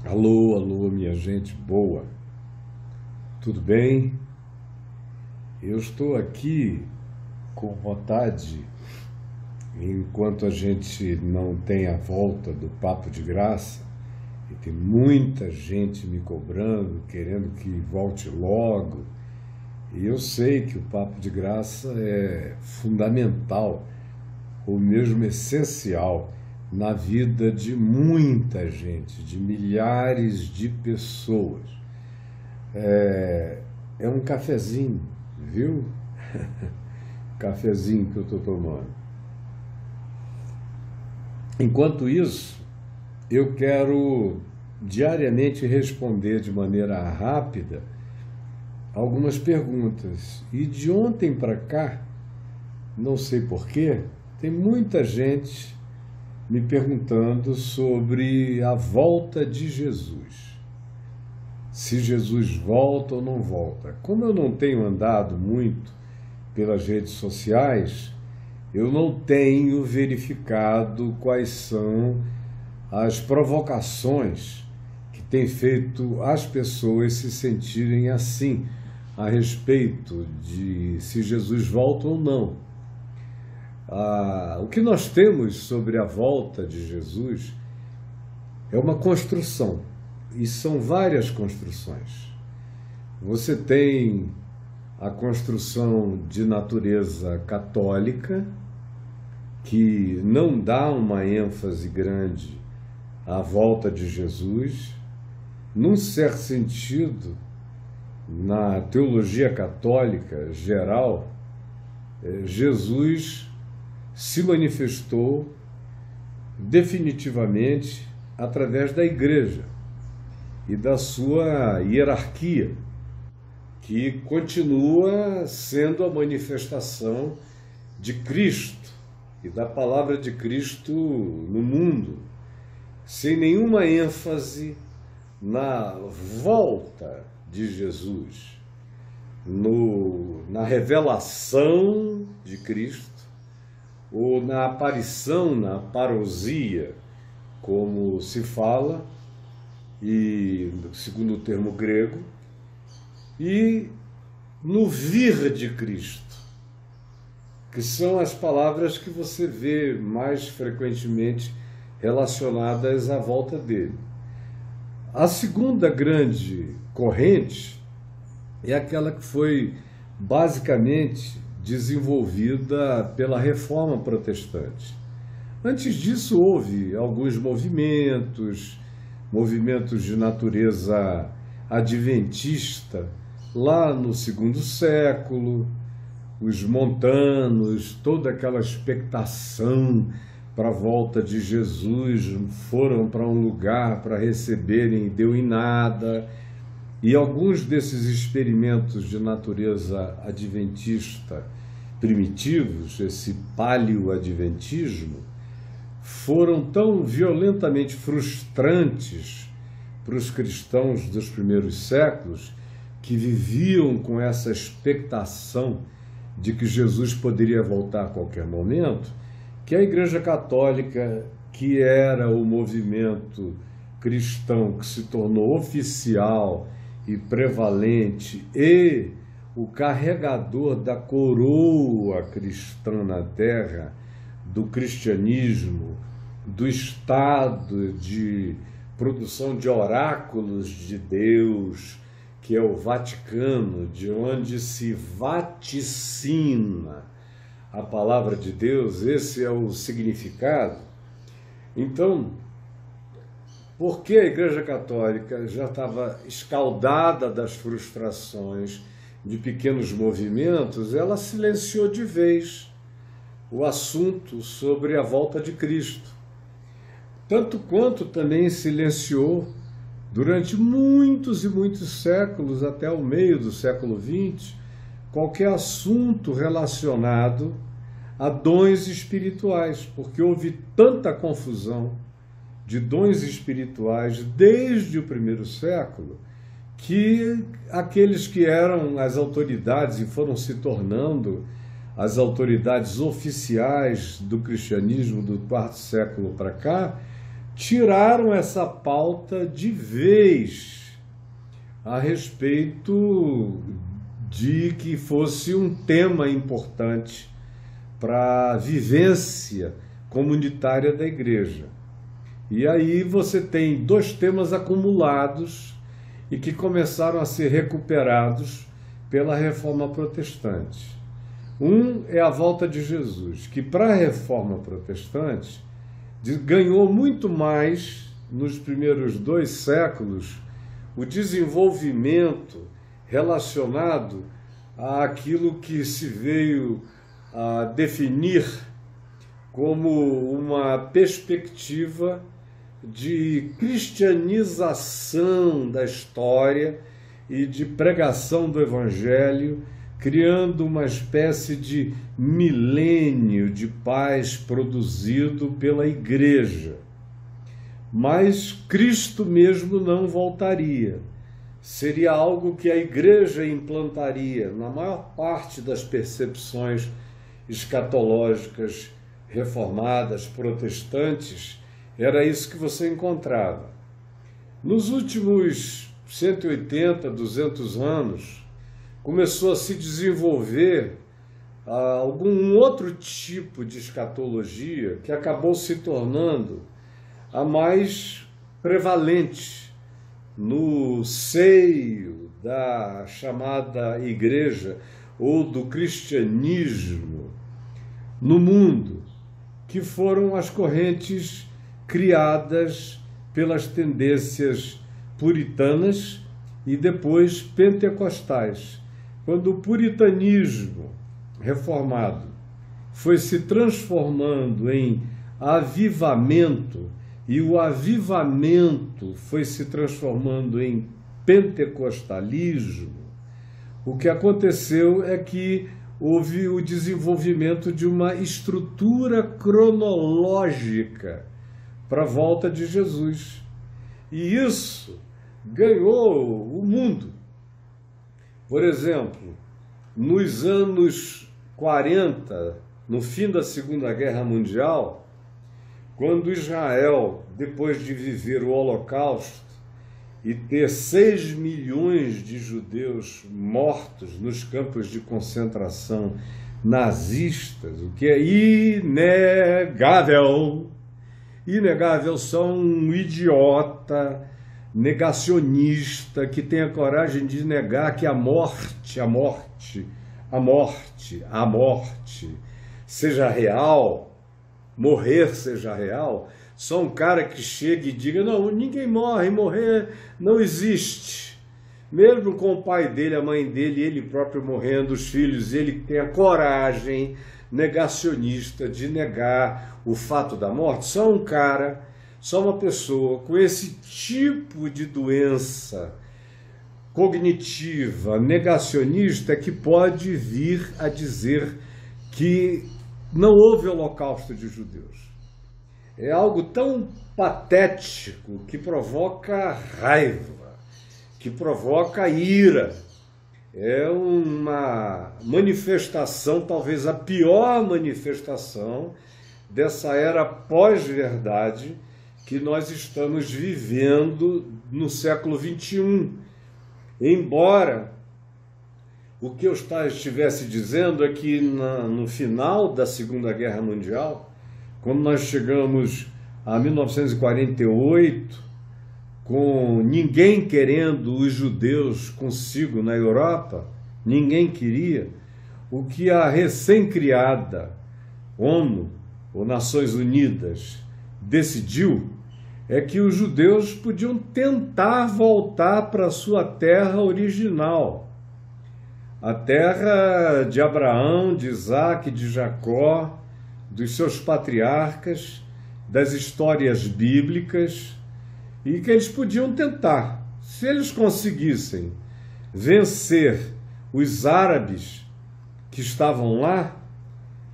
Alô, alô, minha gente boa, tudo bem? Eu estou aqui com vontade, enquanto a gente não tem a volta do Papo de Graça, e tem muita gente me cobrando, querendo que volte logo, e eu sei que o Papo de Graça é fundamental, ou mesmo essencial, na vida de muita gente, de milhares de pessoas. É um cafezinho, viu? Cafezinho que eu estou tomando. Enquanto isso, eu quero diariamente responder de maneira rápida algumas perguntas. E de ontem para cá, não sei porquê, tem muita gente me perguntando sobre a volta de Jesus. Se Jesus volta ou não volta. Como eu não tenho andado muito pelas redes sociais, eu não tenho verificado quais são as provocações que têm feito as pessoas se sentirem assim a respeito de se Jesus volta ou não. O que nós temos sobre a volta de Jesus é uma construção, e são várias construções. Você tem a construção de natureza católica, que não dá uma ênfase grande à volta de Jesus. Num certo sentido, na teologia católica geral, Jesus se manifestou definitivamente através da igreja e da sua hierarquia, que continua sendo a manifestação de Cristo e da palavra de Cristo no mundo, sem nenhuma ênfase na volta de Jesus, na revelação de Cristo, ou na aparição, na parousia, como se fala, e segundo o termo grego, e no vir de Cristo, que são as palavras que você vê mais frequentemente relacionadas à volta dele. A segunda grande corrente é aquela que foi basicamente desenvolvida pela Reforma Protestante. Antes disso, houve alguns movimentos de natureza adventista, lá no segundo século, os montanos, toda aquela expectação para a volta de Jesus, foram para um lugar para receberem e deu em nada. E alguns desses experimentos de natureza adventista primitivos, esse paleoadventismo, foram tão violentamente frustrantes para os cristãos dos primeiros séculos, que viviam com essa expectação de que Jesus poderia voltar a qualquer momento, que a Igreja Católica, que era o movimento cristão que se tornou oficial e prevalente e o carregador da coroa cristã na terra, do cristianismo, do estado de produção de oráculos de Deus, que é o Vaticano, de onde se vaticina a palavra de Deus, esse é o significado. Então, porque a Igreja Católica já estava escaldada das frustrações de pequenos movimentos, ela silenciou de vez o assunto sobre a volta de Cristo. Tanto quanto também silenciou durante muitos e muitos séculos, até o meio do século XX, qualquer assunto relacionado a dons espirituais, porque houve tanta confusão de dons espirituais desde o primeiro século, que aqueles que eram as autoridades e foram se tornando as autoridades oficiais do cristianismo do quarto século para cá, tiraram essa pauta de vez a respeito de que fosse um tema importante para a vivência comunitária da igreja. E aí você tem dois temas acumulados e que começaram a ser recuperados pela Reforma Protestante. Um é a volta de Jesus, que para a Reforma Protestante ganhou muito mais nos primeiros 2 séculos o desenvolvimento relacionado àquilo que se veio a definir como uma perspectiva de cristianização da história e de pregação do Evangelho, criando uma espécie de milênio de paz produzido pela Igreja. Mas Cristo mesmo não voltaria. Seria algo que a Igreja implantaria na maior parte das percepções escatológicas reformadas, protestantes. Era isso que você encontrava. Nos últimos 180, 200 anos, começou a se desenvolver algum outro tipo de escatologia que acabou se tornando a mais prevalente no seio da chamada igreja ou do cristianismo no mundo, que foram as correntes criadas pelas tendências puritanas e depois pentecostais. Quando o puritanismo reformado foi se transformando em avivamento e o avivamento foi se transformando em pentecostalismo, o que aconteceu é que houve o desenvolvimento de uma estrutura cronológica para a volta de Jesus. E isso ganhou o mundo. Por exemplo, nos anos 40, no fim da Segunda Guerra Mundial, quando Israel, depois de viver o Holocausto e ter 6 milhões de judeus mortos nos campos de concentração nazistas, o que é inegável, só um idiota negacionista que tem a coragem de negar que a morte seja real, morrer seja real. Só um cara que chega e diga: não, ninguém morre, morrer não existe. Mesmo com o pai dele, a mãe dele, ele próprio morrendo, os filhos, ele tem a coragem negacionista de negar o fato da morte. Só um cara, só uma pessoa com esse tipo de doença cognitiva, negacionista, que pode vir a dizer que não houve holocausto de judeus. É algo tão patético que provoca raiva, que provoca ira. É uma manifestação, talvez a pior manifestação dessa era pós-verdade que nós estamos vivendo no século XXI. Embora o que eu estivesse dizendo é que no final da Segunda Guerra Mundial, quando nós chegamos a 1948, com ninguém querendo os judeus consigo na Europa, ninguém queria, o que a recém-criada ONU, ou Nações Unidas, decidiu é que os judeus podiam tentar voltar para a sua terra original, a terra de Abraão, de Isaac, de Jacó, dos seus patriarcas, das histórias bíblicas, e que eles podiam tentar. Se eles conseguissem vencer os árabes que estavam lá,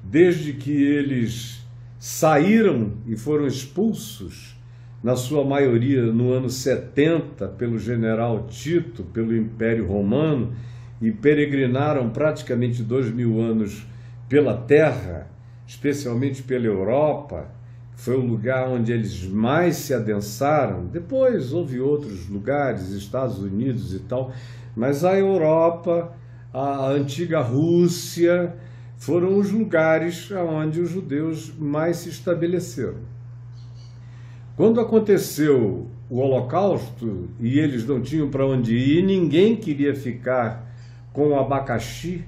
desde que eles saíram e foram expulsos, na sua maioria no ano 70, pelo general Tito, pelo Império Romano, e peregrinaram praticamente 2000 anos pela terra, especialmente pela Europa, foi o lugar onde eles mais se adensaram. Depois houve outros lugares, Estados Unidos e tal, mas a Europa, a antiga Rússia, foram os lugares onde os judeus mais se estabeleceram. Quando aconteceu o Holocausto e eles não tinham para onde ir, ninguém queria ficar com o abacaxi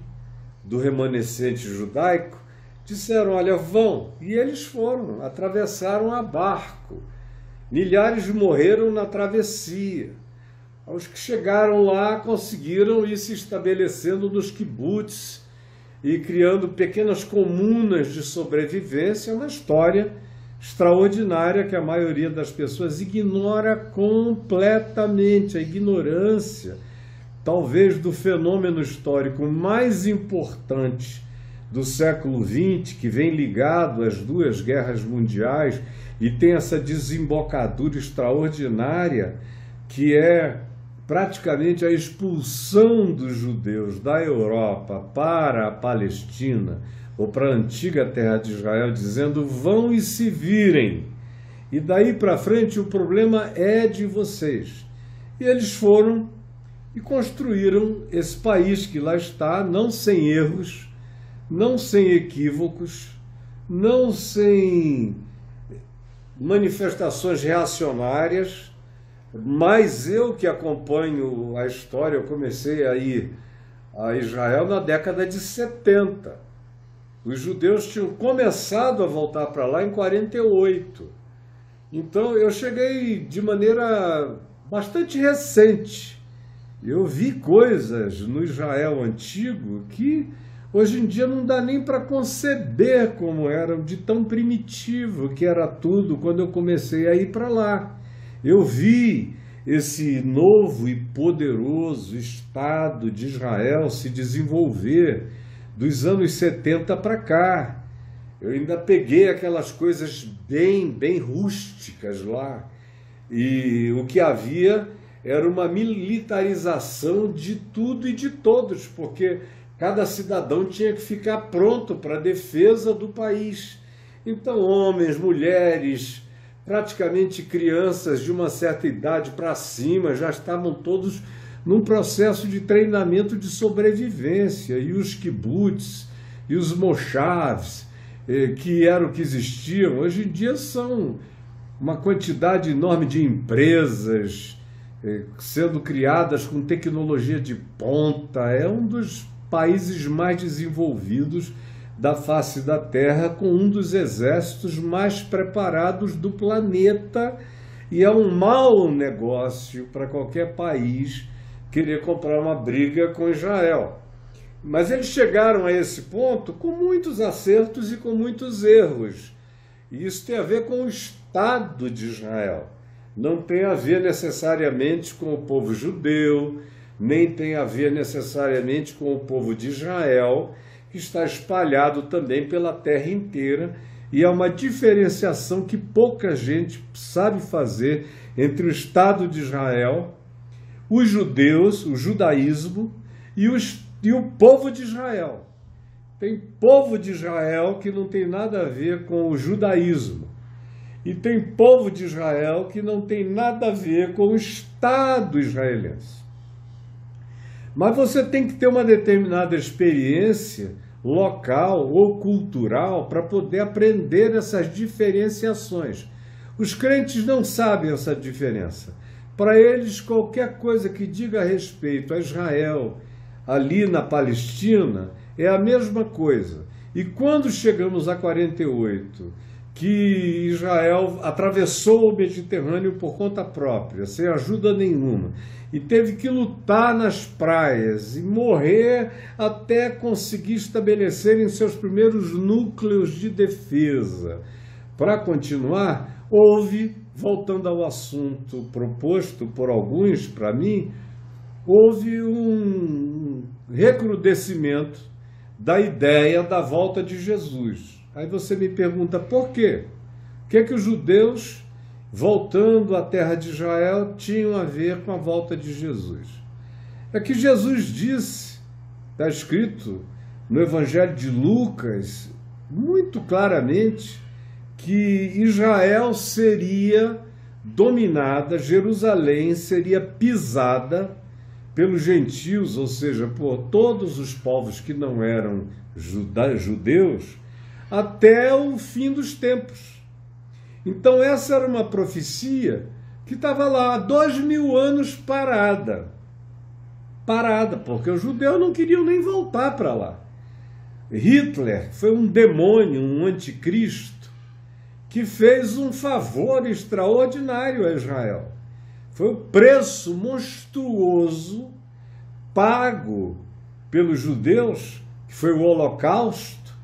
do remanescente judaico, disseram, olha, vão. E eles foram, atravessaram a barco. Milhares morreram na travessia. Os que chegaram lá conseguiram ir se estabelecendo nos kibbutz e criando pequenas comunas de sobrevivência, uma história extraordinária que a maioria das pessoas ignora completamente. A ignorância, talvez, do fenômeno histórico mais importante do século XX, que vem ligado às duas guerras mundiais e tem essa desembocadura extraordinária, que é praticamente a expulsão dos judeus da Europa para a Palestina, ou para a antiga terra de Israel, dizendo, vão e se virem. E daí para frente o problema é de vocês. E eles foram e construíram esse país que lá está, não sem erros, não sem equívocos, não sem manifestações reacionárias, mas eu que acompanho a história, eu comecei a ir a Israel na década de 70. Os judeus tinham começado a voltar para lá em 48. Então eu cheguei de maneira bastante recente. Eu vi coisas no Israel antigo que hoje em dia não dá nem para conceber como eram, de tão primitivo que era tudo quando eu comecei a ir para lá. Eu vi esse novo e poderoso Estado de Israel se desenvolver dos anos 70 para cá. Eu ainda peguei aquelas coisas bem rústicas lá. E o que havia era uma militarização de tudo e de todos, porque cada cidadão tinha que ficar pronto para a defesa do país. Então, homens, mulheres, praticamente crianças de uma certa idade para cima, já estavam todos num processo de treinamento de sobrevivência. E os kibbutz e os moshavs, que eram que existiam, hoje em dia são uma quantidade enorme de empresas sendo criadas com tecnologia de ponta. É um dos países mais desenvolvidos da face da Terra, com um dos exércitos mais preparados do planeta, e é um mau negócio para qualquer país querer comprar uma briga com Israel. Mas eles chegaram a esse ponto com muitos acertos e com muitos erros. E isso tem a ver com o Estado de Israel. Não tem a ver necessariamente com o povo judeu, nem tem a ver necessariamente com o povo de Israel, que está espalhado também pela terra inteira, e é uma diferenciação que pouca gente sabe fazer entre o Estado de Israel, os judeus, o judaísmo e o povo de Israel. Tem povo de Israel que não tem nada a ver com o judaísmo, e tem povo de Israel que não tem nada a ver com o Estado israelense. Mas você tem que ter uma determinada experiência local ou cultural para poder aprender essas diferenciações. Os crentes não sabem essa diferença. Para eles, qualquer coisa que diga a respeito a Israel, ali na Palestina, é a mesma coisa. E quando chegamos a 48, que Israel atravessou o Mediterrâneo por conta própria, sem ajuda nenhuma, e teve que lutar nas praias e morrer até conseguir estabelecer em seus primeiros núcleos de defesa. Para continuar, houve, voltando ao assunto proposto por alguns para mim, houve um recrudescimento da ideia da volta de Jesus. Aí você me pergunta, por quê? O que é que os judeus, voltando à terra de Israel, tinham a ver com a volta de Jesus? É que Jesus disse, está escrito no Evangelho de Lucas, muito claramente, que Israel seria dominada, Jerusalém seria pisada pelos gentios, ou seja, por todos os povos que não eram judeus, até o fim dos tempos. Então essa era uma profecia que estava lá há 2000 anos parada, porque os judeus não queriam nem voltar para lá. Hitler foi um demônio, um anticristo, que fez um favor extraordinário a Israel. Foi o preço monstruoso pago pelos judeus, que foi o Holocausto,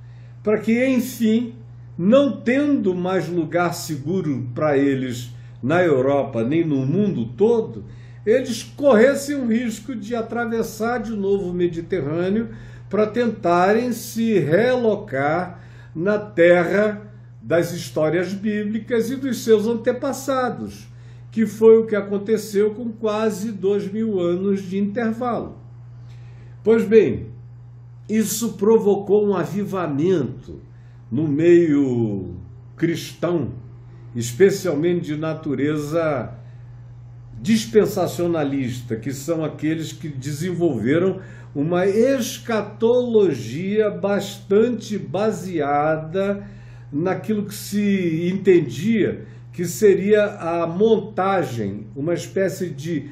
para que, enfim, não tendo mais lugar seguro para eles na Europa nem no mundo todo, eles corressem o risco de atravessar de novo o Mediterrâneo para tentarem se relocar na terra das histórias bíblicas e dos seus antepassados, que foi o que aconteceu com quase 2000 anos de intervalo. Pois bem, isso provocou um avivamento no meio cristão, especialmente de natureza dispensacionalista, que são aqueles que desenvolveram uma escatologia bastante baseada naquilo que se entendia que seria a montagem, uma espécie de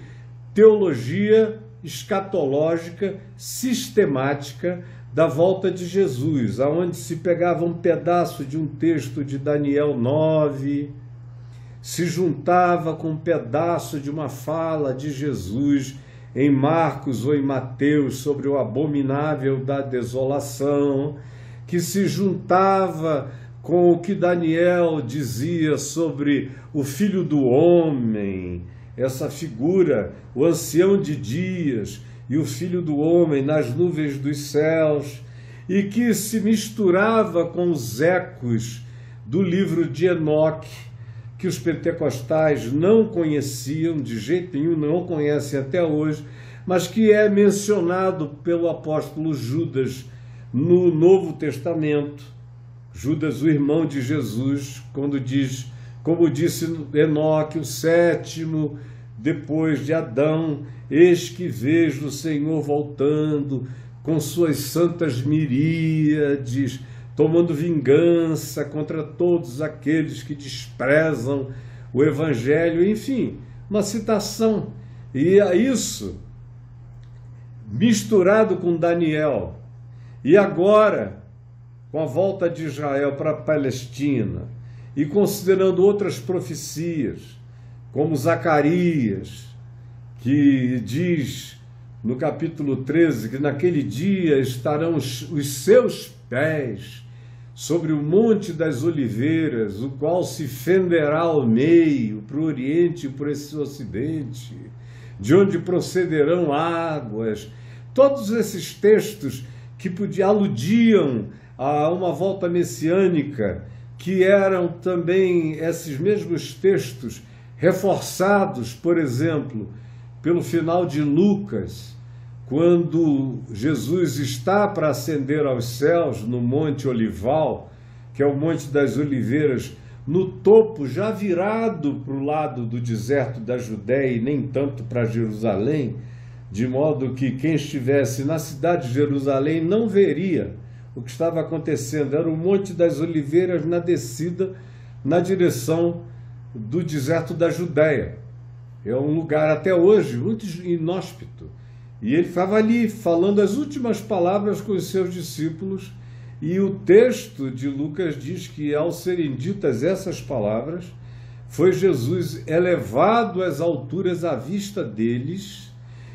teologia escatológica sistemática da volta de Jesus, aonde se pegava um pedaço de um texto de Daniel 9, se juntava com um pedaço de uma fala de Jesus em Marcos ou em Mateus sobre o abominável da desolação, que se juntava com o que Daniel dizia sobre o Filho do Homem, essa figura, o ancião de dias e o Filho do Homem nas nuvens dos céus, e que se misturava com os ecos do livro de Enoque, que os pentecostais não conheciam de jeito nenhum, não conhecem até hoje, mas que é mencionado pelo apóstolo Judas no Novo Testamento. Judas, o irmão de Jesus, quando diz, como disse Enoque, o sétimo depois de Adão, eis que vejo o Senhor voltando com suas santas miríades, tomando vingança contra todos aqueles que desprezam o Evangelho, enfim, uma citação. E a isso, misturado com Daniel, e agora, com a volta de Israel para a Palestina, e considerando outras profecias, como Zacarias, que diz no capítulo 13 que naquele dia estarão os seus pés sobre o Monte das Oliveiras, o qual se fenderá ao meio, para o Oriente e para esse Ocidente, de onde procederão águas. Todos esses textos que aludiam a uma volta messiânica, que eram também esses mesmos textos reforçados, por exemplo, pelo final de Lucas, quando Jesus está para ascender aos céus no Monte Olival, que é o Monte das Oliveiras, no topo, já virado para o lado do deserto da Judéia e nem tanto para Jerusalém, de modo que quem estivesse na cidade de Jerusalém não veria o que estava acontecendo. Era o Monte das Oliveiras na descida, na direção do deserto da Judéia. É um lugar até hoje muito inóspito. E ele estava ali falando as últimas palavras com os seus discípulos, e o texto de Lucas diz que, ao serem ditas essas palavras, foi Jesus elevado às alturas à vista deles,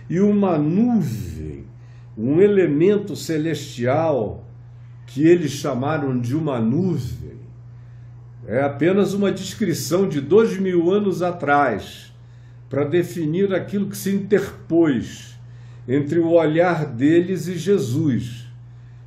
e uma nuvem, um elemento celestial, que eles chamaram de uma nuvem, é apenas uma descrição de 2000 anos atrás, para definir aquilo que se interpôs entre o olhar deles e Jesus.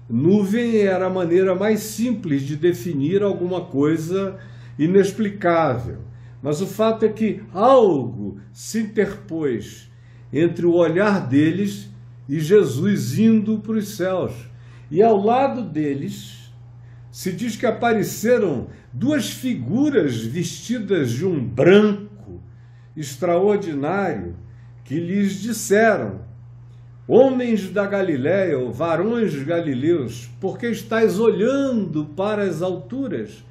Nuvem era a maneira mais simples de definir alguma coisa inexplicável, mas o fato é que algo se interpôs entre o olhar deles e Jesus indo para os céus. E ao lado deles se diz que apareceram duas figuras vestidas de um branco extraordinário, que lhes disseram: homens da Galiléia, ou varões galileus, porque estáis olhando para as alturas?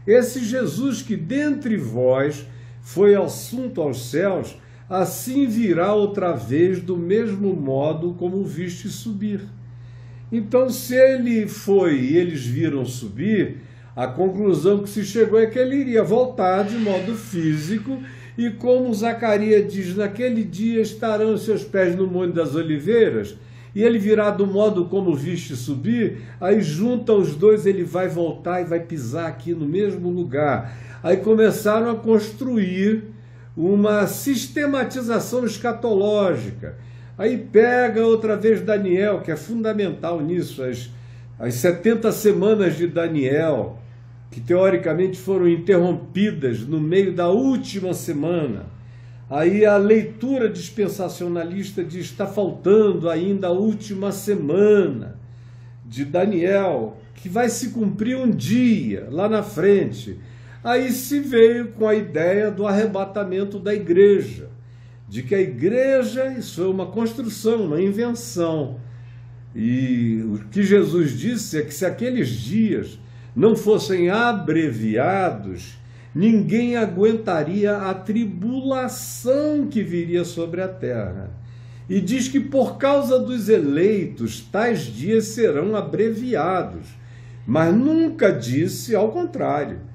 Esse Jesus que dentre vós foi assunto aos céus, assim virá outra vez do mesmo modo como o viste subir. Então, se ele foi e eles viram subir, a conclusão que se chegou é que ele iria voltar de modo físico, e como Zacarias diz, naquele dia estarão os seus pés no Monte das Oliveiras, e ele virá do modo como viste subir, aí junta os dois, ele vai voltar e vai pisar aqui no mesmo lugar. Aí começaram a construir uma sistematização escatológica. Aí pega outra vez Daniel, que é fundamental nisso, as 70 semanas de Daniel, que teoricamente foram interrompidas no meio da última semana. Aí a leitura dispensacionalista diz: está faltando ainda a última semana de Daniel, que vai se cumprir um dia lá na frente. Aí se veio com a ideia do arrebatamento da igreja, de que a igreja, isso é uma construção, uma invenção. E o que Jesus disse é que se aqueles dias não fossem abreviados, ninguém aguentaria a tribulação que viria sobre a terra. E diz que por causa dos eleitos, tais dias serão abreviados. Mas nunca disse ao contrário,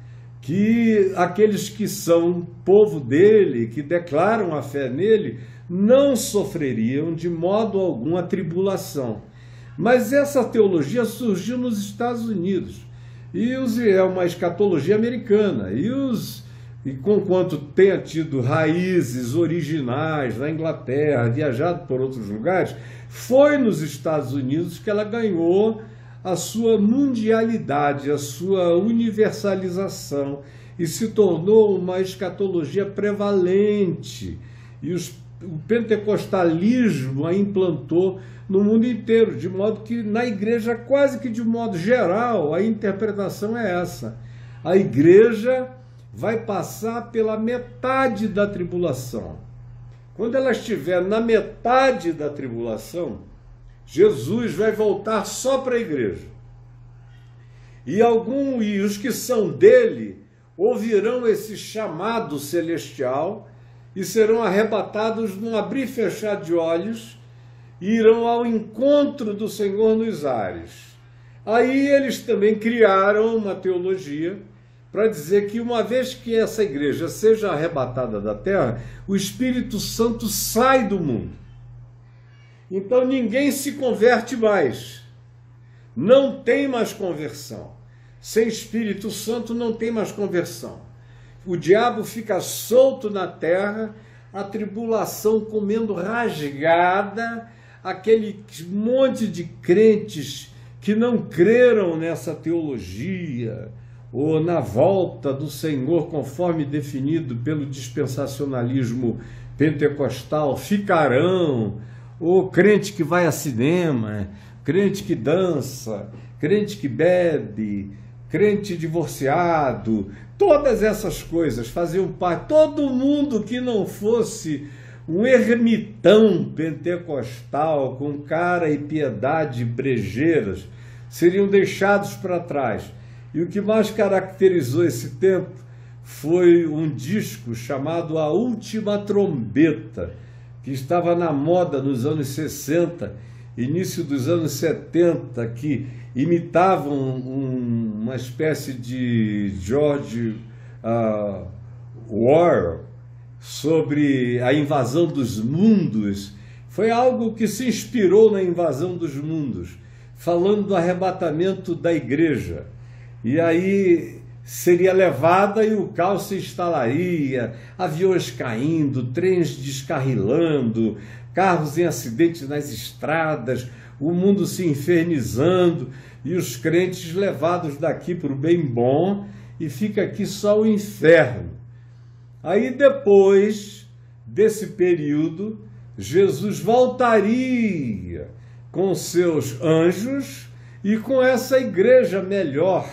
que aqueles que são povo dele, que declaram a fé nele, não sofreriam de modo algum a tribulação. Mas essa teologia surgiu nos Estados Unidos, e é uma escatologia americana, e conquanto tenha tido raízes originais na Inglaterra, viajado por outros lugares, foi nos Estados Unidos que ela ganhou a sua mundialidade, a sua universalização, e se tornou uma escatologia prevalente. E o pentecostalismo a implantou no mundo inteiro, de modo que na igreja, quase que de modo geral, a interpretação é essa: a igreja vai passar pela metade da tribulação. Quando ela estiver na metade da tribulação, Jesus vai voltar só para a igreja. E os que são dele ouvirão esse chamado celestial e serão arrebatados num abrir e fechar de olhos, e irão ao encontro do Senhor nos ares. Aí eles também criaram uma teologia para dizer que uma vez que essa igreja seja arrebatada da terra, o Espírito Santo sai do mundo. Então ninguém se converte mais. Não tem mais conversão. Sem Espírito Santo não tem mais conversão. O diabo fica solto na terra, a tribulação comendo rasgada, aquele monte de crentes que não creram nessa teologia, ou na volta do Senhor, conforme definido pelo dispensacionalismo pentecostal, ficarão, ou crente que vai a cinema, crente que dança, crente que bebe, crente divorciado, todas essas coisas faziam parte. Todo mundo que não fosse um ermitão pentecostal com cara e piedade brejeiras seriam deixados para trás. E o que mais caracterizou esse tempo foi um disco chamado A Última Trombeta, que estava na moda nos anos 60, início dos anos 70, que imitavam uma espécie de George Orwell sobre a invasão dos mundos. Foi algo que se inspirou na invasão dos mundos, falando do arrebatamento da igreja. E aí seria levada e o caos se instalaria, aviões caindo, trens descarrilando, carros em acidentes nas estradas, o mundo se infernizando e os crentes levados daqui para o bem bom, e fica aqui só o inferno. Aí depois desse período, Jesus voltaria com seus anjos e com essa igreja melhor,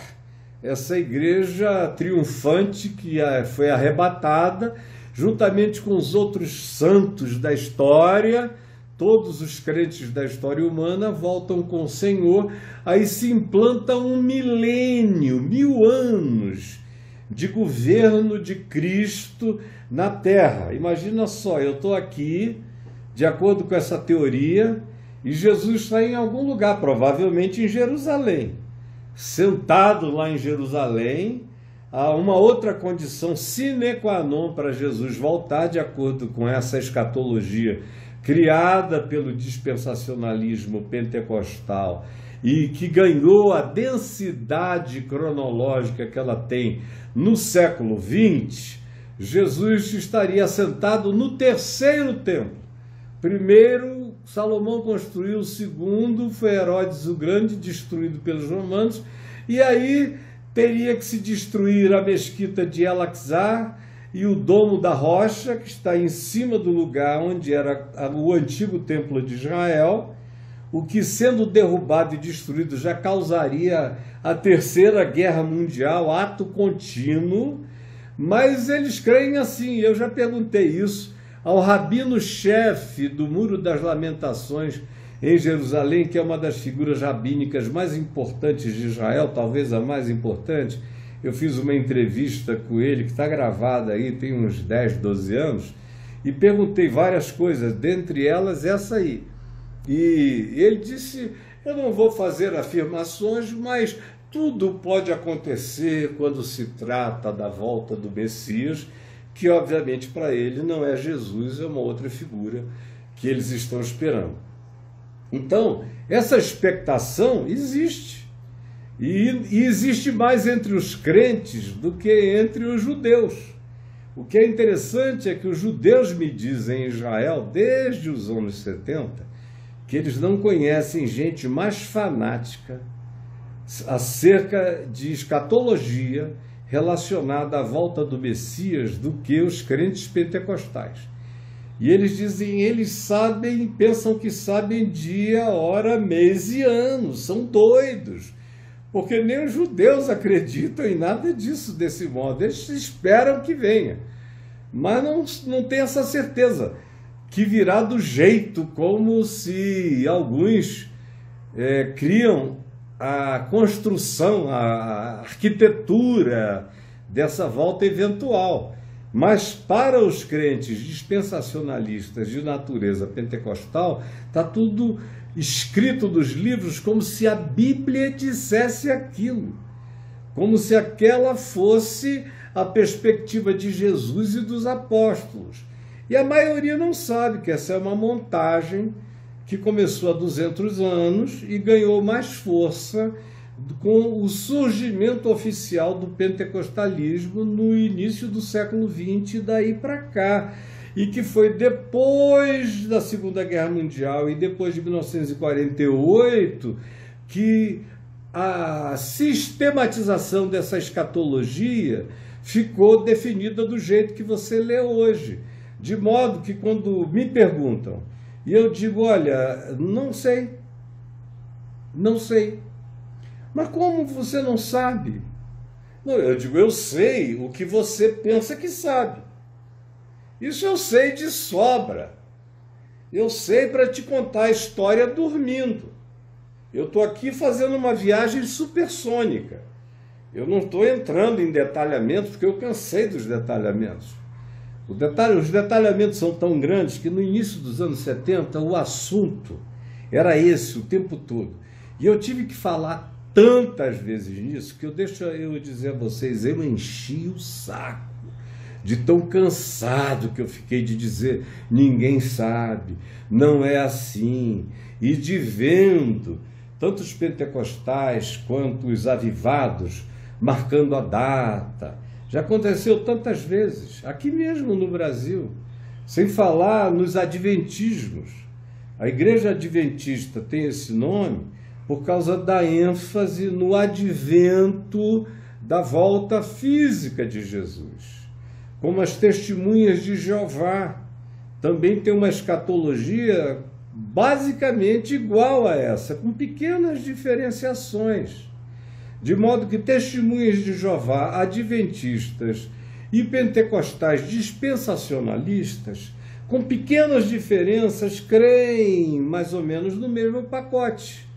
essa igreja triunfante que foi arrebatada, juntamente com os outros santos da história. Todos os crentes da história humana voltam com o Senhor, aí se implanta um milênio, 1000 anos de governo de Cristo na Terra. Imagina só, eu estou aqui, de acordo com essa teoria, e Jesus está em algum lugar, provavelmente em Jerusalém. Sentado lá em Jerusalém, há uma outra condição sine qua non para Jesus voltar, de acordo com essa escatologia criada pelo dispensacionalismo pentecostal e que ganhou a densidade cronológica que ela tem no século XX. Jesus estaria sentado no terceiro templo. Primeiro, Salomão construiu, o segundo foi Herodes o Grande, destruído pelos romanos, e aí teria que se destruir a mesquita de El-Aqsa e o Domo da Rocha, que está em cima do lugar onde era o antigo templo de Israel, o que, sendo derrubado e destruído, já causaria a Terceira Guerra Mundial, ato contínuo. Mas eles creem assim. Eu já perguntei isso ao rabino-chefe do Muro das Lamentações em Jerusalém, que é uma das figuras rabínicas mais importantes de Israel, talvez a mais importante. Eu fiz uma entrevista com ele, que está gravada aí, tem uns 10, 12 anos, e perguntei várias coisas, dentre elas essa aí. E ele disse, eu não vou fazer afirmações, mas tudo pode acontecer quando se trata da volta do Messias, que obviamente para ele não é Jesus, é uma outra figura que eles estão esperando. Então, essa expectação existe. E existe mais entre os crentes do que entre os judeus. O que é interessante é que os judeus me dizem em Israel, desde os anos 70, que eles não conhecem gente mais fanática acerca de escatologia relacionada à volta do Messias do que os crentes pentecostais. E eles dizem, eles sabem, pensam que sabem dia, hora, mês e ano, são doidos. Porque nem os judeus acreditam em nada disso desse modo. Eles esperam que venha. Mas não tem essa certeza que virá do jeito como se alguns criam a construção, a arquitetura dessa volta eventual. Mas para os crentes dispensacionalistas de natureza pentecostal, está tudo escrito dos livros como se a Bíblia dissesse aquilo, como se aquela fosse a perspectiva de Jesus e dos apóstolos. E a maioria não sabe que essa é uma montagem que começou há 200 anos e ganhou mais força com o surgimento oficial do pentecostalismo no início do século XX e daí para cá. E que foi depois da Segunda Guerra Mundial e depois de 1948 que a sistematização dessa escatologia ficou definida do jeito que você lê hoje. De modo que quando me perguntam, e eu digo, olha, não sei. Mas como você não sabe? Não, eu digo, eu sei o que você pensa que sabe. Isso eu sei de sobra. Eu sei para te contar a história dormindo. Eu estou aqui fazendo uma viagem supersônica. Eu não estou entrando em detalhamentos, porque eu cansei dos detalhamentos. Os detalhamentos são tão grandes que no início dos anos 70 o assunto era esse o tempo todo. E eu tive que falar tantas vezes nisso que eu dizer a vocês, eu enchi o saco de tão cansado que eu fiquei de dizer, ninguém sabe, não é assim, e de vendo tanto os pentecostais quanto os avivados marcando a data. Já aconteceu tantas vezes, aqui mesmo no Brasil, sem falar nos adventismos. A igreja adventista tem esse nome por causa da ênfase no advento da volta física de Jesus. Como as testemunhas de Jeová, também tem uma escatologia basicamente igual a essa, com pequenas diferenciações. De modo que testemunhas de Jeová, adventistas e pentecostais dispensacionalistas, com pequenas diferenças, creem mais ou menos no mesmo pacote.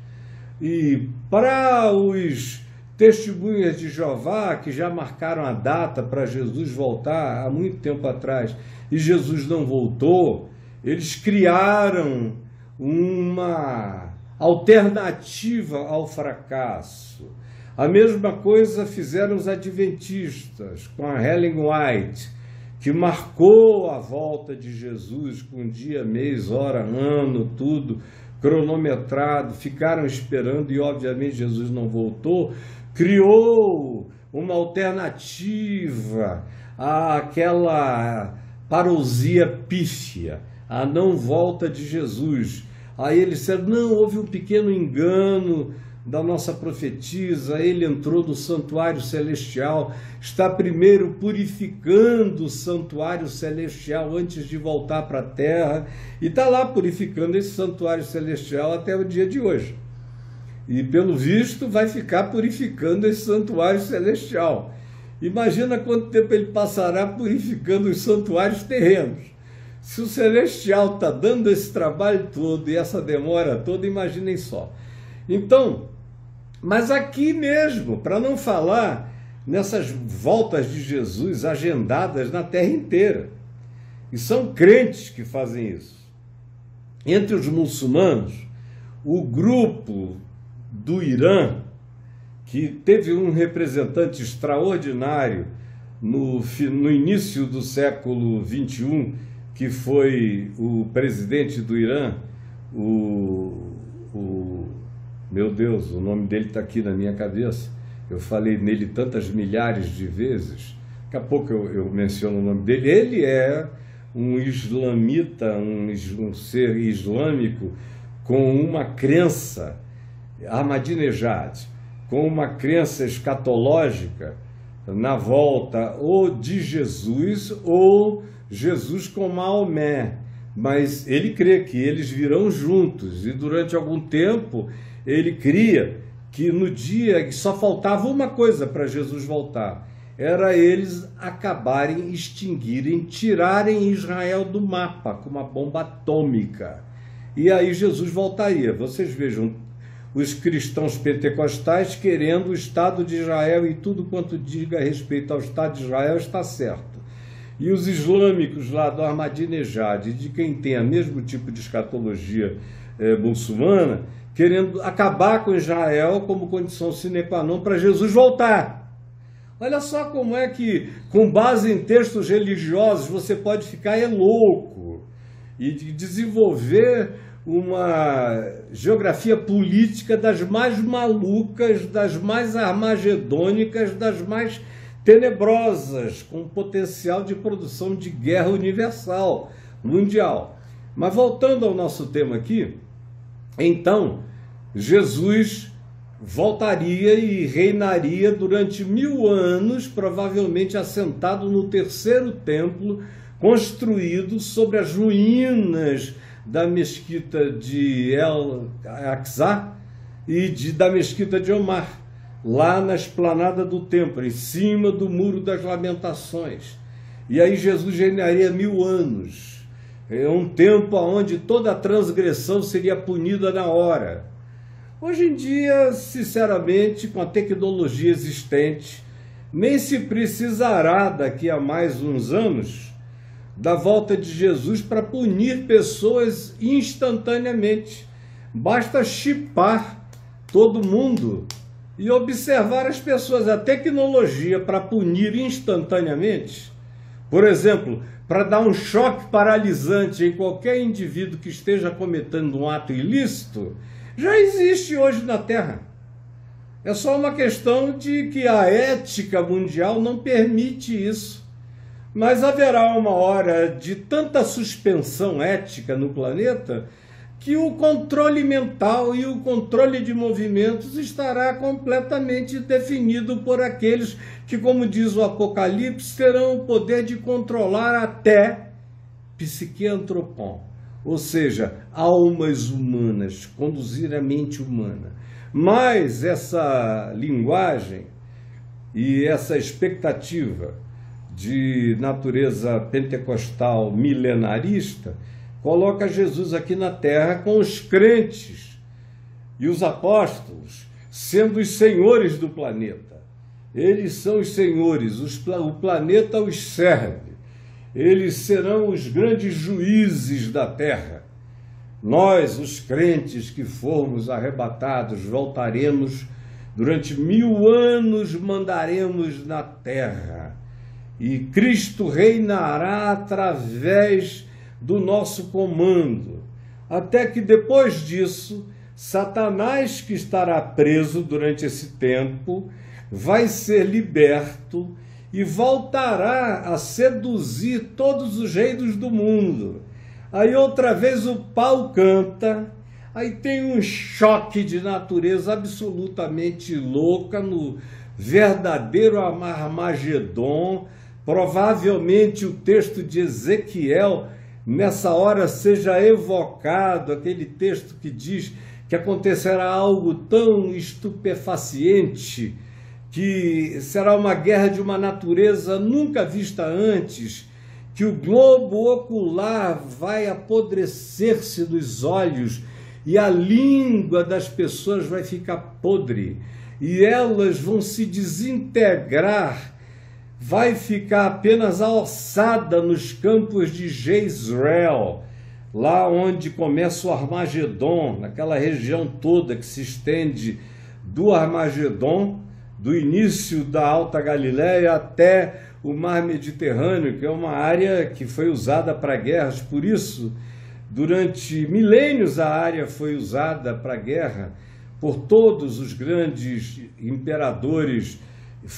E para os testemunhas de Jeová, que já marcaram a data para Jesus voltar há muito tempo atrás, e Jesus não voltou, eles criaram uma alternativa ao fracasso. A mesma coisa fizeram os adventistas com a Ellen White, que marcou a volta de Jesus com dia, mês, hora, ano, tudo cronometrado, ficaram esperando e obviamente Jesus não voltou, criou uma alternativa àquela parousia pífia, a não volta de Jesus. Aí eles disseram, não, houve um pequeno engano da nossa profetisa, ele entrou no santuário celestial, está primeiro purificando o santuário celestial antes de voltar para a terra, e está lá purificando esse santuário celestial até o dia de hoje. E pelo visto vai ficar purificando esse santuário celestial. Imagina quanto tempo ele passará purificando os santuários terrenos. Se o celestial está dando esse trabalho todo e essa demora toda, imaginem só. Então, mas aqui mesmo, para não falar nessas voltas de Jesus agendadas na terra inteira, e são crentes que fazem isso. Entre os muçulmanos, o grupo do Irã, que teve um representante extraordinário no início do século XXI, que foi o presidente do Irã, meu Deus, o nome dele está aqui na minha cabeça, eu falei nele tantas milhares de vezes, daqui a pouco eu menciono o nome dele. Ele é um islamita, um ser islâmico com uma crença, Ahmadinejad, com uma crença escatológica na volta ou de Jesus ou Jesus com Maomé, mas ele crê que eles virão juntos, e durante algum tempo ele cria que no dia que só faltava uma coisa para Jesus voltar, era eles acabarem, extinguirem, tirarem Israel do mapa com uma bomba atômica, e aí Jesus voltaria. Vocês vejam, os cristãos pentecostais querendo o Estado de Israel, e tudo quanto diga a respeito ao Estado de Israel está certo. E os islâmicos lá do Ahmadinejad, de quem tem o mesmo tipo de escatologia muçulmana, querendo acabar com Israel como condição sine qua non para Jesus voltar. Olha só como é que, com base em textos religiosos, você pode ficar louco e desenvolver uma geografia política das mais malucas, das mais armagedônicas, das mais tenebrosas, com potencial de produção de guerra universal, mundial. Mas voltando ao nosso tema aqui, então, Jesus voltaria e reinaria durante 1000 anos, provavelmente assentado no terceiro templo, construído sobre as ruínas da mesquita de El-Aqsa e da mesquita de Omar, lá na esplanada do templo, em cima do Muro das Lamentações. E aí Jesus reinaria 1000 anos. É um tempo onde toda transgressão seria punida na hora. Hoje em dia, sinceramente, com a tecnologia existente, nem se precisará daqui a mais uns anos da volta de Jesus para punir pessoas instantaneamente. Basta chipar todo mundo e observar as pessoas. A tecnologia para punir instantaneamente, por exemplo, para dar um choque paralisante em qualquer indivíduo que esteja cometendo um ato ilícito, já existe hoje na Terra. É só uma questão de que a ética mundial não permite isso. Mas haverá uma hora de tanta suspensão ética no planeta que o controle mental e o controle de movimentos estará completamente definido por aqueles que, como diz o Apocalipse, terão o poder de controlar até psiquiantropon, ou seja, almas humanas, conduzir a mente humana. Mas essa linguagem e essa expectativa de natureza pentecostal milenarista coloca Jesus aqui na terra com os crentes e os apóstolos sendo os senhores do planeta. Eles são os senhores, o planeta os serve. Eles serão os grandes juízes da terra. Nós, os crentes que formos arrebatados, voltaremos durante 1000 anos, mandaremos na terra. E Cristo reinará através do nosso comando. Até que depois disso, Satanás, que estará preso durante esse tempo, vai ser liberto e voltará a seduzir todos os reinos do mundo. Aí outra vez o pau canta, aí tem um choque de natureza absolutamente louca no verdadeiro Armagedon. Provavelmente o texto de Ezequiel, nessa hora, seja evocado, aquele texto que diz que acontecerá algo tão estupefaciente, que será uma guerra de uma natureza nunca vista antes, que o globo ocular vai apodrecer-se dos olhos e a língua das pessoas vai ficar podre e elas vão se desintegrar, vai ficar apenas a ossada nos campos de Jezreel, lá onde começa o Armagedon, naquela região toda que se estende do Armagedon, do início da Alta Galileia até o Mar Mediterrâneo, que é uma área que foi usada para guerras. Por isso, durante milênios a área foi usada para guerra por todos os grandes imperadores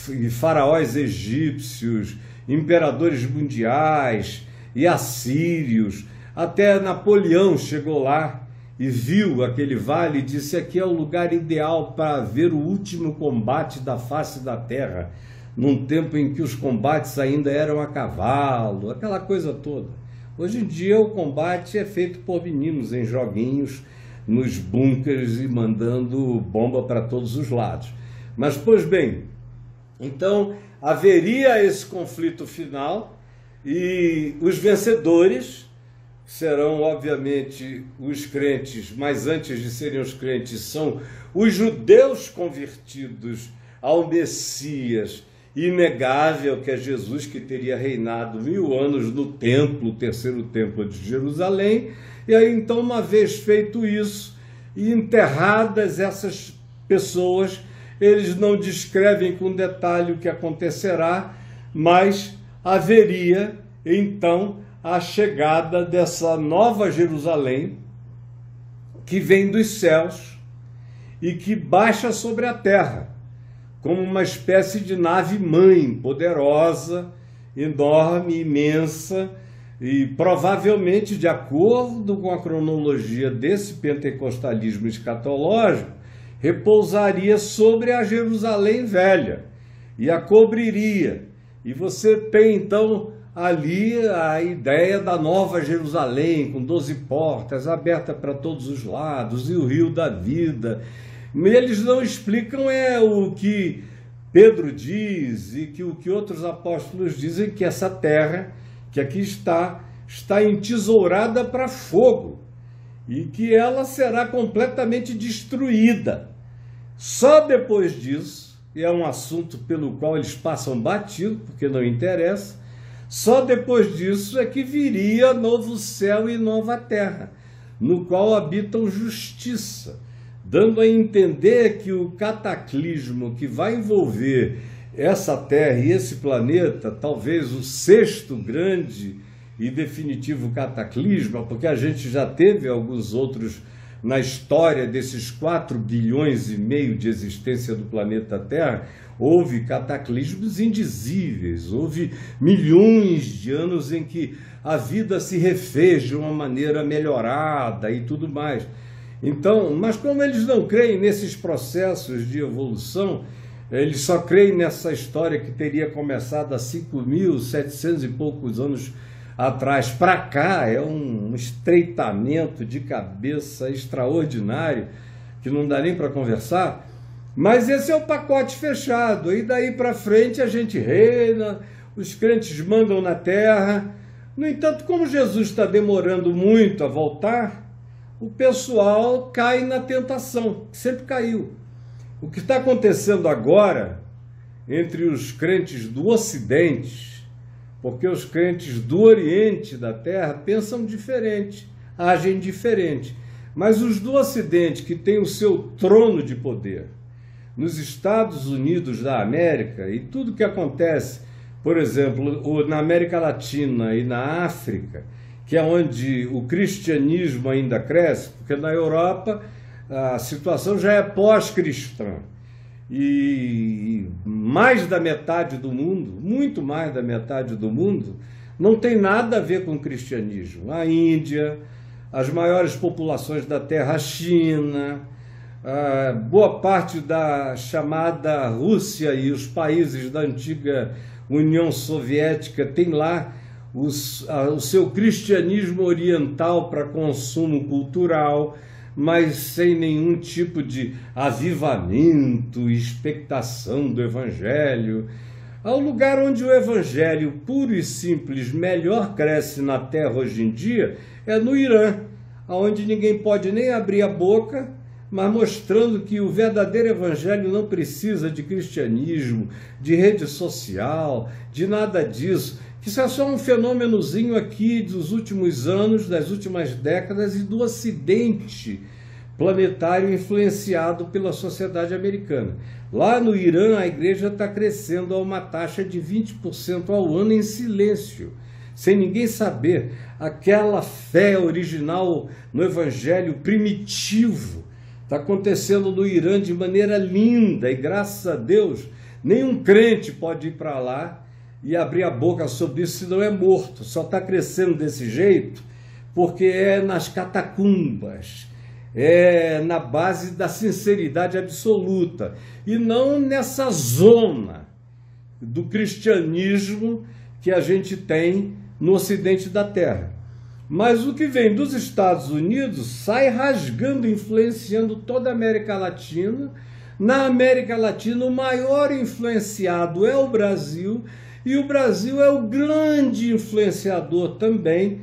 e faraós egípcios, imperadores mundiais e assírios. Até Napoleão chegou lá e viu aquele vale e disse: aqui é o lugar ideal para ver o último combate da face da terra, num tempo em que os combates ainda eram a cavalo, aquela coisa toda. Hoje em dia o combate é feito por meninos em joguinhos, nos bunkers e mandando bomba para todos os lados. Mas, pois bem, então haveria esse conflito final e os vencedores serão, obviamente, os crentes, mas antes de serem os crentes, são os judeus convertidos ao Messias inegável, que é Jesus, que teria reinado 1000 anos no templo, o terceiro templo de Jerusalém. E aí, então, uma vez feito isso e enterradas essas pessoas, eles não descrevem com detalhe o que acontecerá, mas haveria, então, a chegada dessa nova Jerusalém, que vem dos céus e que baixa sobre a terra, como uma espécie de nave-mãe poderosa, enorme, imensa, e provavelmente, de acordo com a cronologia desse pentecostalismo escatológico, repousaria sobre a Jerusalém velha e a cobriria. E você tem, então, ali a ideia da nova Jerusalém, com 12 portas, aberta para todos os lados, e o rio da vida. Eles não explicam o que Pedro diz e o que outros apóstolos dizem, que essa terra, que aqui está entesourada para fogo, e que ela será completamente destruída. Só depois disso, e é um assunto pelo qual eles passam batido, porque não interessa, só depois disso é que viria novo céu e nova terra, no qual habitam justiça, dando a entender que o cataclismo que vai envolver essa terra e esse planeta, talvez o sexto grande e definitivo cataclismo, porque a gente já teve alguns outros na história desses 4,5 bilhões de existência do planeta Terra, houve cataclismos indizíveis, houve milhões de anos em que a vida se refez de uma maneira melhorada e tudo mais. Então, mas como eles não creem nesses processos de evolução, eles só creem nessa história que teria começado há 5.700 e poucos anos atrás para cá, é um estreitamento de cabeça extraordinário, que não dá nem para conversar, mas esse é o pacote fechado, e daí para frente a gente reina, os crentes mandam na terra. No entanto, como Jesus está demorando muito a voltar, o pessoal cai na tentação, sempre caiu. O que está acontecendo agora entre os crentes do Ocidente, porque os crentes do Oriente da Terra pensam diferente, agem diferente, mas os do Ocidente, que têm o seu trono de poder nos Estados Unidos da América, e tudo que acontece, por exemplo, na América Latina e na África, que é onde o cristianismo ainda cresce, porque na Europa a situação já é pós-cristã. E mais da metade do mundo, muito mais da metade do mundo, não tem nada a ver com o cristianismo. A Índia, as maiores populações da Terra, a China, boa parte da chamada Rússia e os países da antiga União Soviética tem lá o seu cristianismo oriental para consumo cultural, mas sem nenhum tipo de avivamento, expectação do Evangelho. Ao lugar onde o Evangelho puro e simples melhor cresce na Terra hoje em dia é no Irã, onde ninguém pode nem abrir a boca, mas mostrando que o verdadeiro Evangelho não precisa de cristianismo, de rede social, de nada disso. Isso é só um fenômenozinho aqui dos últimos anos, das últimas décadas e do Ocidente planetário influenciado pela sociedade americana. Lá no Irã, a igreja está crescendo a uma taxa de 20% ao ano em silêncio, sem ninguém saber. Aquela fé original no Evangelho primitivo está acontecendo no Irã de maneira linda e, graças a Deus, nenhum crente pode ir para lá e abrir a boca sobre isso, senão é morto. Só está crescendo desse jeito porque é nas catacumbas, é na base da sinceridade absoluta, e não nessa zona do cristianismo que a gente tem no Ocidente da Terra. Mas o que vem dos Estados Unidos sai rasgando, influenciando toda a América Latina. Na América Latina, o maior influenciado é o Brasil, e o Brasil é o grande influenciador também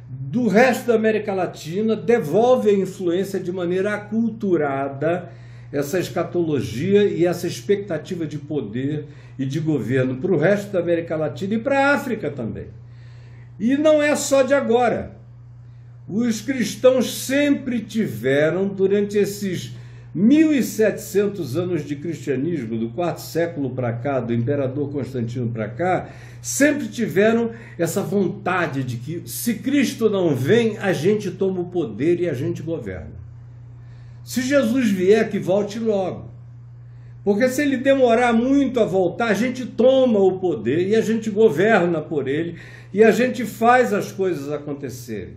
do resto da América Latina, devolve a influência de maneira aculturada, essa escatologia e essa expectativa de poder e de governo para o resto da América Latina e para a África também. E não é só de agora. Os cristãos sempre tiveram, durante esses 1.700 anos de cristianismo, do quarto século para cá, do imperador Constantino para cá, sempre tiveram essa vontade de que, se Cristo não vem, a gente toma o poder e a gente governa. Se Jesus vier, que volte logo. Porque se ele demorar muito a voltar, a gente toma o poder e a gente governa por ele e a gente faz as coisas acontecerem.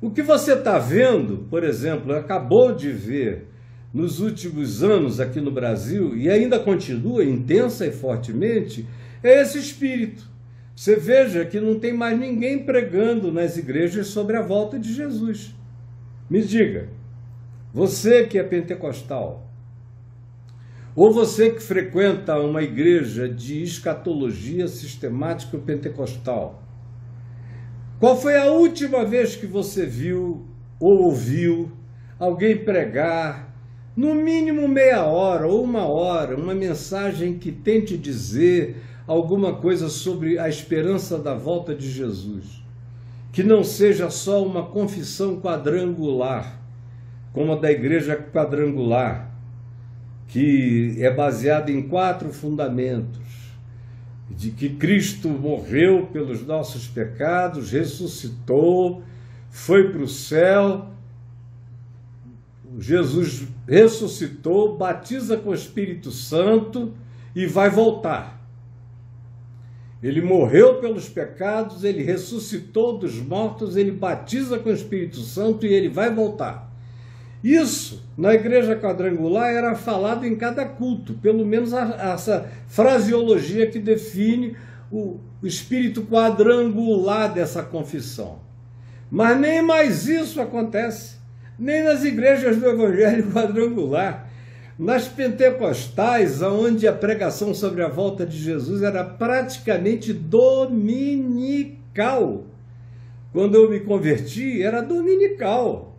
O que você está vendo, por exemplo, acabou de ver nos últimos anos aqui no Brasil, e ainda continua intensa e fortemente, é esse espírito. Você veja que não tem mais ninguém pregando nas igrejas sobre a volta de Jesus. Me diga, você que é pentecostal, ou você que frequenta uma igreja de escatologia sistemática pentecostal, qual foi a última vez que você viu ou ouviu alguém pregar, no mínimo meia hora ou uma hora, uma mensagem que tente dizer alguma coisa sobre a esperança da volta de Jesus, que não seja só uma confissão quadrangular, como a da igreja quadrangular, que é baseada em 4 fundamentos: de que Cristo morreu pelos nossos pecados, ressuscitou, foi para o céu, Jesus ressuscitou, batiza com o Espírito Santo e vai voltar. Ele morreu pelos pecados, ele ressuscitou dos mortos, ele batiza com o Espírito Santo e ele vai voltar. Isso, na igreja quadrangular, era falado em cada culto, pelo menos essa fraseologia que define o espírito quadrangular dessa confissão. Mas nem mais isso acontece. nem nas igrejas do Evangelho Quadrangular. Nas pentecostais, onde a pregação sobre a volta de Jesus era praticamente dominical. Quando eu me converti, era dominical.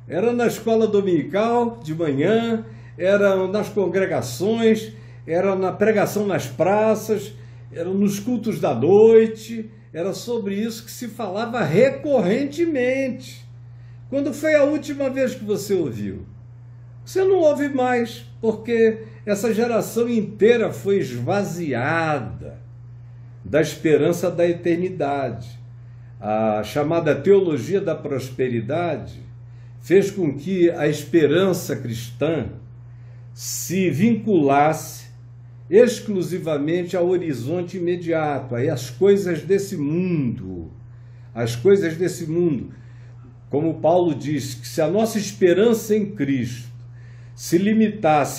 Era na escola dominical, de manhã, era nas congregações, era na pregação nas praças, era nos cultos da noite, era sobre isso que se falava recorrentemente. Quando foi a última vez que você ouviu? Você não ouve mais, porque essa geração inteira foi esvaziada da esperança da eternidade. A chamada teologia da prosperidade fez com que a esperança cristã se vinculasse exclusivamente ao horizonte imediato, às coisas desse mundo. As coisas desse mundo. Como Paulo diz, que se a nossa esperança em Cristo se limitasse